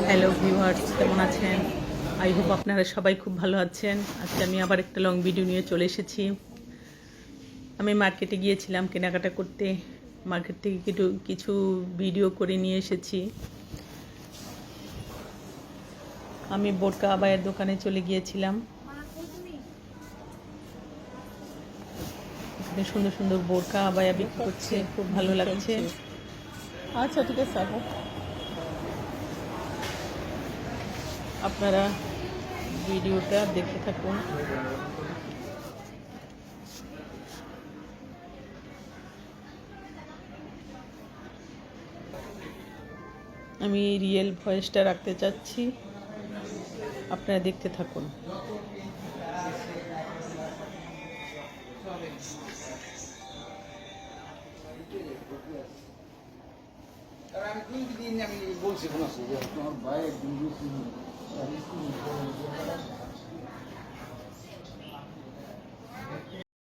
Hello viewers, কেমন আছেন? I hope আপনারা সবাই খুব ভালো আছেন। আজকে আমি আবার একটা লং ভিডিও নিয়ে চলে এসেছি। আমি মার্কেটে গিয়েছিলাম কেনাকাটা করতে। মার্কেট থেকে কিছু ভিডিও করে নিয়ে এসেছি। আমি বোরকা আবায়ের দোকানে চলে গিয়েছিলাম। এখানে সুন্দর সুন্দর বোরকা আবায়া বিক্রি করছে, খুব ভালো লাগছে। আচ্ছা, ঠিক আছে আপু, আপনারা ভিডিওটা দেখতে থাকুন। আমি রিয়েল ভয়েসটা রাখতে চাচ্ছি, আপনারা দেখতে থাকুন। আমি বলছি তোমার ভাই